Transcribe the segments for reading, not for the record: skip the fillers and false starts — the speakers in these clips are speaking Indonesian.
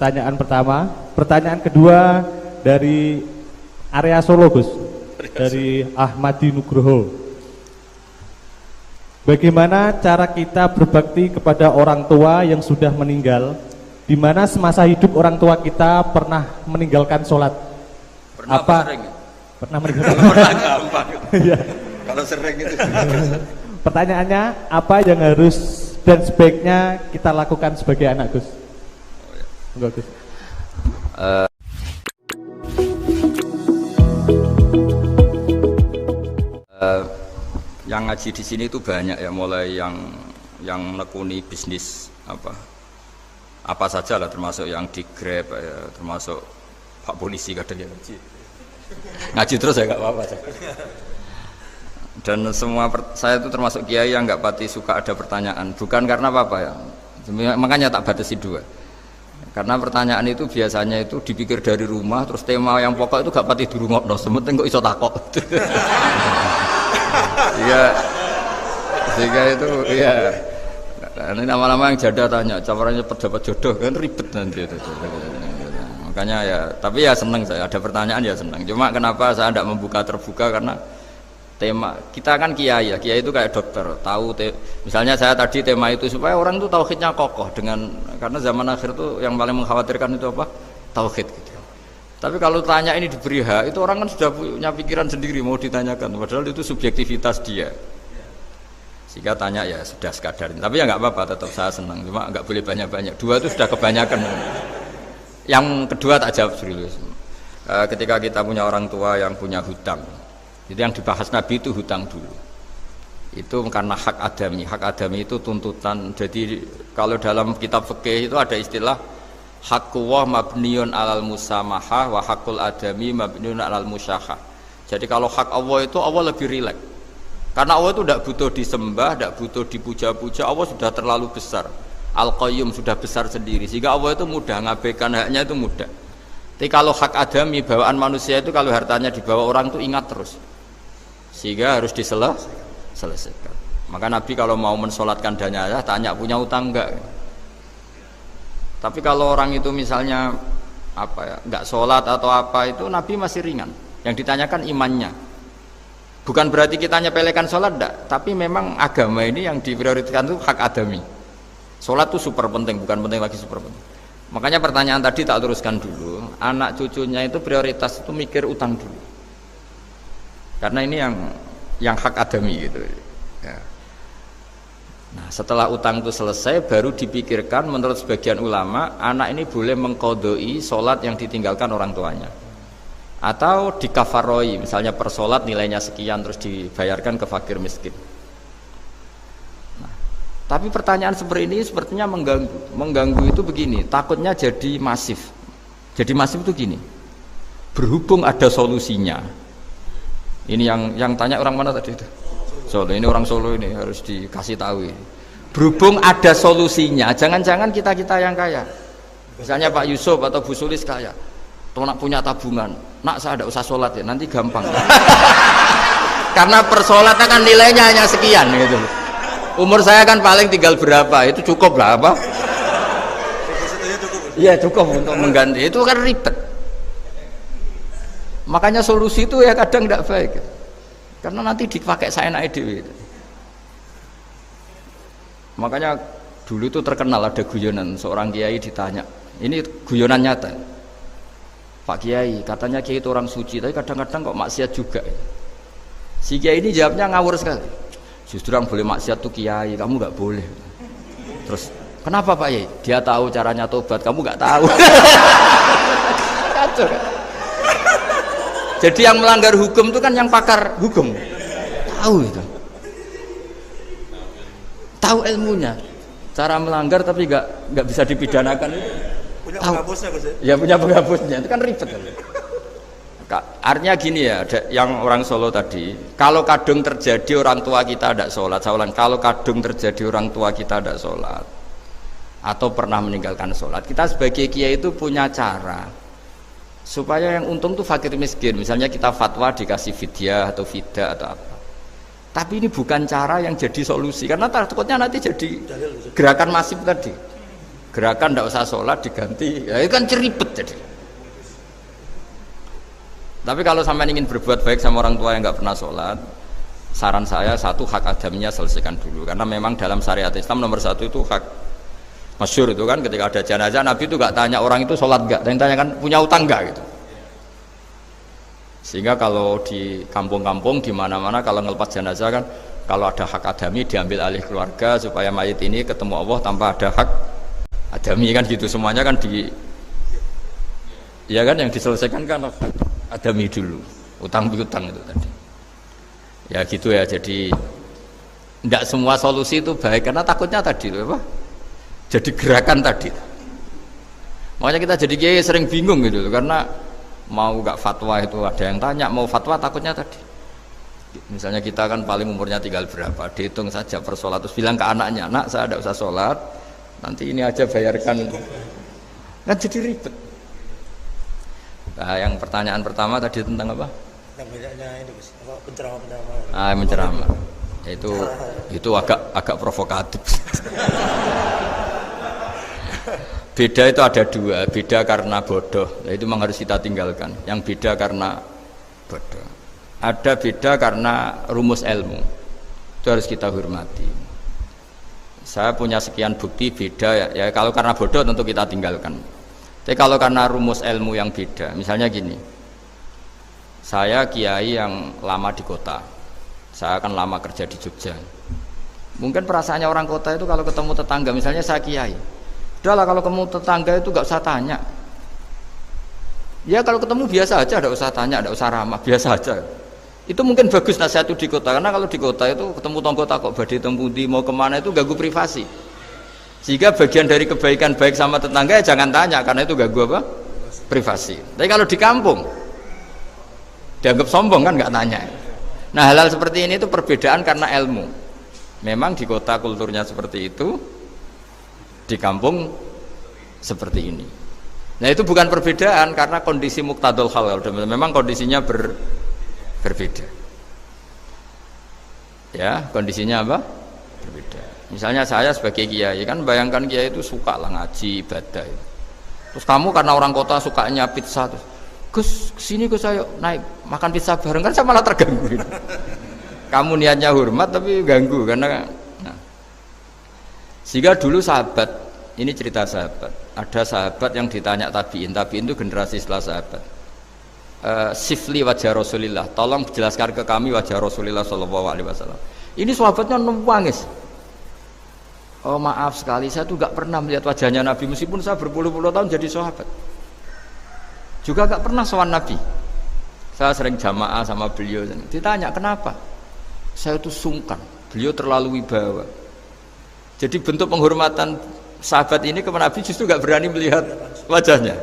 pertanyaan pertama. Pertanyaan kedua dari area Solo, Gus. Dari Ahmadi Nugroho. Bagaimana cara kita berbakti kepada orang tua yang sudah meninggal, di mana semasa hidup orang tua kita pernah meninggalkan sholat? Pernah apa sering? Pernah meninggalkan. Pernah gampang. Ya. Kalau sering itu. Pertanyaannya, apa yang harus dan sebaiknya kita lakukan sebagai anak, Gus? Oh, ya. Enggak, Gus. Yang ngaji di sini itu banyak ya, mulai yang menekuni bisnis apa saja lah, termasuk yang di Grab ya, termasuk Pak Polisi kadang yang ngaji terus ya nggak apa-apa. Dan semua saya itu termasuk kiai yang nggak pati suka ada pertanyaan, bukan karena apa-apa ya, makanya tak batasi dua. Karena pertanyaan itu biasanya itu dipikir dari rumah, terus tema yang pokok itu gak pati di rumah, no, sementing kok iso takok. Iya, sehingga itu ya. Ini nama-nama yang jada tanya, caranya dapat jodoh kan ribet nanti itu. Makanya ya, tapi ya seneng saya ada pertanyaan ya seneng. Cuma kenapa saya tidak membuka terbuka, karena tema kita kan kiai ya, kiai itu kayak dokter, tahu misalnya saya tadi tema itu supaya orang itu tauhidnya kokoh karena zaman akhir itu yang paling mengkhawatirkan itu apa? Tauhid gitu. Tapi kalau tanya ini diberi hak, itu orang kan sudah punya pikiran sendiri mau ditanyakan, padahal itu subjektivitas dia. Sehingga tanya ya sudah sekadar. Tapi ya nggak apa-apa, tetap saya senang. Cuma nggak boleh banyak-banyak. Dua itu sudah kebanyakan. Yang kedua tak jawab serius. Ketika kita punya orang tua yang punya hutang, itu yang dibahas Nabi itu hutang dulu. Itu karena hak adami. Hak adami itu tuntutan. Jadi kalau dalam kitab fikih itu ada istilah haqqullah mabniun alal musamahah wa haqqul adami mabniun alal musyahah. Jadi kalau hak Allah itu Allah lebih rileks. Karena Allah itu tidak butuh disembah, tidak butuh dipuja-puja. Allah sudah terlalu besar. Al-Qayyum sudah besar sendiri. Sehingga Allah itu mudah, ngabaikan haknya itu mudah. Tapi kalau hak adami, bawaan manusia itu kalau hartanya dibawa orang itu ingat terus. Sehingga harus diselesaikan. Maka Nabi kalau mau mensolatkan jenazah tanya punya utang enggak. Tapi kalau orang itu misalnya enggak sholat atau apa, itu Nabi masih ringan. Yang ditanyakan imannya. Bukan berarti kita nyepelekan sholat, enggak. Tapi memang agama ini yang diprioritaskan itu hak adami. Sholat itu super penting, bukan penting lagi super penting. Makanya pertanyaan tadi tak teruskan dulu. Anak cucunya itu prioritas itu mikir utang dulu. Karena ini yang hak adami gitu. Ya. Nah, setelah utang itu selesai, baru dipikirkan menurut sebagian ulama, anak ini boleh mengqodoi sholat yang ditinggalkan orang tuanya. Atau dikafaroi, misalnya per sholat nilainya sekian terus dibayarkan ke fakir miskin. Nah, tapi pertanyaan seperti ini sepertinya mengganggu itu begini, takutnya jadi masif. Jadi masif itu gini, berhubung ada solusinya. Ini yang tanya orang mana tadi itu? Solo, ini orang Solo ini harus dikasih tahu. Berhubung ada solusinya, jangan-jangan kita yang kaya. Misalnya Pak Yusuf atau Bu Sulis kaya. Tuh nak punya tabungan, nak saya tidak usah sholat ya, nanti gampang. Karena per sholatnya kan nilainya hanya sekian gitu. Umur saya kan paling tinggal berapa, itu cukup lah apa? Iya cukup untuk mengganti, itu kan ribet. Makanya solusi itu ya kadang tidak baik, karena nanti dipakai saya naik dewi. Makanya dulu itu terkenal ada guyonan, seorang kiai ditanya, ini guyonan nyata. Pak Kiai, katanya Kiai itu orang suci, tapi kadang-kadang kok maksiat juga. Si Kiai ini jawabnya ngawur sekali. Justru yang boleh maksiat tuh Kiai, kamu nggak boleh. Terus, kenapa Pak Kiai? Dia tahu caranya tobat, kamu nggak tahu. Kacau kan? Jadi yang melanggar hukum itu kan yang pakar hukum. Tahu itu. Tahu ilmunya. Cara melanggar tapi nggak bisa dipidanakan itu. Punya penghapusnya Gus ya? Punya penghapusnya, itu kan ribet. Artinya gini ya, ada yang orang Solo tadi, kalau kadung terjadi orang tua kita tidak sholat, saya ulang, kalau kadung terjadi orang tua kita tidak sholat atau pernah meninggalkan sholat, kita sebagai kiai itu punya cara supaya yang untung tuh fakir miskin. Misalnya kita fatwa dikasih fidyah atau fida atau apa, tapi ini bukan cara yang jadi solusi, karena takutnya nanti jadi gerakan masif tadi. Gerakan tidak usah sholat diganti, ya itu kan ceribet jadi. Tapi kalau sampai ingin berbuat baik sama orang tua yang nggak pernah sholat, saran saya satu, hak adamnya selesaikan dulu, karena memang dalam syariat Islam nomor satu itu hak masyhur itu kan, ketika ada jenazah Nabi itu nggak tanya orang itu sholat nggak, tapi tanya kan punya utang nggak gitu. Sehingga kalau di kampung-kampung di mana-mana kalau ngelepas jenazah kan, kalau ada hak adami diambil alih keluarga supaya mayit ini ketemu Allah tanpa ada hak adami kan gitu, semuanya kan ya kan yang diselesaikan kan adami dulu, utang piutang itu tadi. Ya gitu ya, jadi tidak semua solusi itu baik karena takutnya tadi apa? Jadi gerakan tadi. Makanya kita jadi kiai sering bingung gitu karena mau gak fatwa itu ada yang tanya, mau fatwa takutnya tadi. Misalnya kita kan paling umurnya tinggal berapa, dihitung saja per sholat, terus bilang ke anaknya, nak saya tidak usah sholat, nanti ini aja bayarkan, kan jadi ribet. Nah, yang pertanyaan pertama tadi tentang apa? Tentang bedanya itu, penceramah. Menceramah. Itu agak provokatif. Beda itu ada dua, beda karena bodoh, nah, itu memang harus kita tinggalkan. Yang beda karena bodoh. Ada beda karena rumus ilmu, itu harus kita hormati. Saya punya sekian bukti beda ya kalau karena bodoh tentu kita tinggalkan. Tapi kalau karena rumus ilmu yang beda, misalnya gini, saya kiai yang lama di kota, saya akan lama kerja di Jogja. Mungkin perasaannya orang kota itu kalau ketemu tetangga, misalnya saya kiai, udahlah kalau ketemu tetangga itu gak usah tanya. Ya kalau ketemu biasa aja, tidak usah tanya, tidak usah ramah, biasa aja. Itu mungkin bagus nasihat itu di kota, karena kalau di kota itu ketemu tonggo takok badhe tempundi mau kemana itu ganggu privasi. Sehingga bagian dari kebaikan baik sama tetangga ya jangan tanya, karena itu ganggu apa? Privasi. Tapi kalau di kampung dianggap sombong kan nggak tanya. Nah hal-hal seperti ini itu perbedaan karena ilmu. Memang di kota kulturnya seperti itu, di kampung seperti ini. Nah itu bukan perbedaan karena kondisi muqtadul hal, memang kondisinya berbeda. Ya, kondisinya apa? Berbeda. Misalnya saya sebagai kiai kan, bayangkan kiai itu suka lah ngaji ibadah. Terus kamu karena orang kota sukanya pizza, terus Gus kesini Gus ayo naik makan pizza bareng, kan saya malah terganggu. Kamu niatnya hormat tapi ganggu karena. Nah. Sehingga dulu sahabat, ini cerita sahabat, ada sahabat yang ditanya tabiin itu generasi setelah sahabat. Sifli wajah Rasulillah, tolong jelaskan ke kami wajah Rasulillah Shallallahu Alaihi Wasallam. Ini sahabatnya nangis. Oh maaf sekali, saya tuh gak pernah melihat wajahnya Nabi meskipun saya berpuluh-puluh tahun jadi sahabat. Juga gak pernah sowan Nabi. Saya sering jamaah sama beliau. Ditanya kenapa? Saya itu sungkan. Beliau terlalu wibawa. Jadi bentuk penghormatan sahabat ini ke Nabi justru gak berani melihat wajahnya.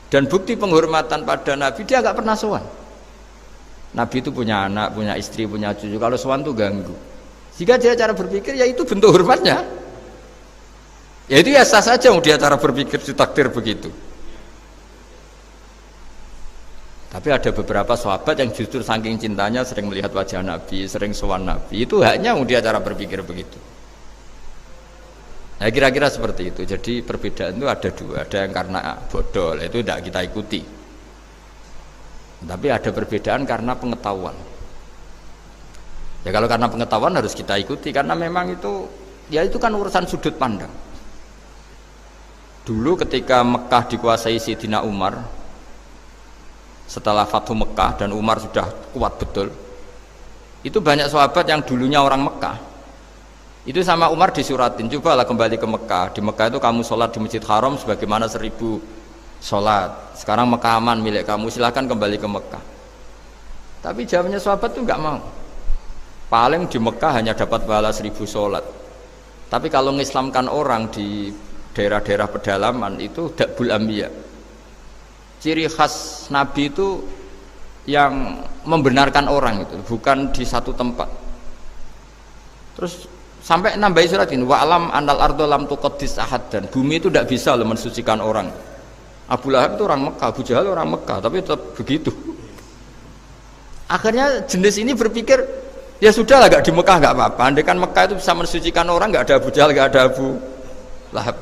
Dan bukti penghormatan pada Nabi, dia gak pernah sowan. Nabi itu punya anak, punya istri, punya cucu. Kalau sowan tuh ganggu. Jika dia cara berpikir, ya itu bentuk hormatnya. Ya itu ya sah saja dia cara berpikir ditakdir begitu. Tapi ada beberapa sahabat yang justru saking cintanya sering melihat wajah Nabi, sering sowan Nabi. Itu haknya dia cara berpikir begitu. Nah kira-kira seperti itu. Jadi perbedaan itu ada dua. Ada yang karena bodoh, itu tidak kita ikuti. Tapi ada perbedaan karena pengetahuan. Ya kalau karena pengetahuan harus kita ikuti, karena memang itu, ya itu kan urusan sudut pandang. Dulu ketika Mekah dikuasai Sayyidina Umar, setelah Fathu Mekah dan Umar sudah kuat betul, itu banyak sahabat yang dulunya orang Mekah, itu sama Umar disuratin, cobalah kembali ke Mekah. Di Mekah itu kamu sholat di Masjid Haram sebagaimana 1000 sholat. Sekarang Mekah aman milik kamu, silahkan kembali ke Mekah. Tapi jawabnya sahabat itu nggak mau. Paling di Mekah hanya dapat pahala 1000 sholat. Tapi kalau mengislamkan orang di daerah-daerah pedalaman itu dakbul ambiya. Ciri khas Nabi itu yang membenarkan orang itu, bukan di satu tempat. Terus sampai nambahi surat ini, wa alam anal ardo lam tuqaddis ahad, dan bumi itu tidak bisa loh mensucikan orang. Abu Lahab itu orang Mekah, Abu Jahal orang Mekah, tapi tetap begitu. Akhirnya jenis ini berpikir, ya sudah lah, gak di Mekah gak apa-apa. Andai kan Mekah itu bisa mensucikan orang, gak ada Abu Jahal, gak ada Abu Lahab.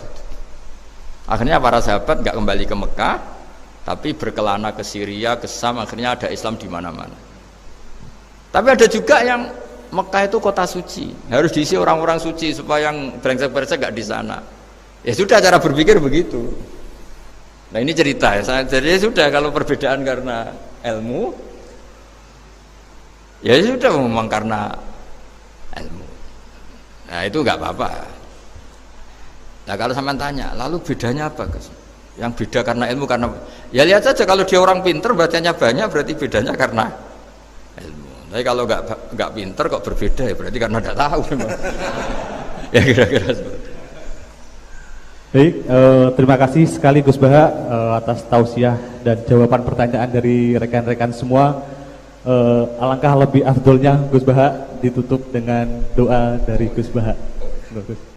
Akhirnya para sahabat nggak kembali ke Mekah, tapi berkelana ke Syria, ke Sam, akhirnya ada Islam di mana-mana. Tapi ada juga yang Mekah itu kota suci, harus diisi orang-orang suci supaya yang brengsek-brengsek nggak di sana. Ya sudah, cara berpikir begitu. Nah ini cerita ya, jadi sudah kalau perbedaan karena ilmu, ya sudah memang karena ilmu. Nah itu nggak apa-apa. Nah kalau sampean tanya, lalu bedanya apa guys? Yang beda karena ilmu karena, ya lihat saja kalau dia orang pinter bacanya banyak berarti bedanya karena ilmu. Tapi kalau nggak pinter kok berbeda ya berarti karena tidak tahu memang. Ya kira-kira seperti itu. Baik, terima kasih sekali Gus Baha atas tausiah dan jawaban pertanyaan dari rekan-rekan semua. Alangkah lebih afdolnya Gus Baha ditutup dengan doa dari Gus Baha. Bagus.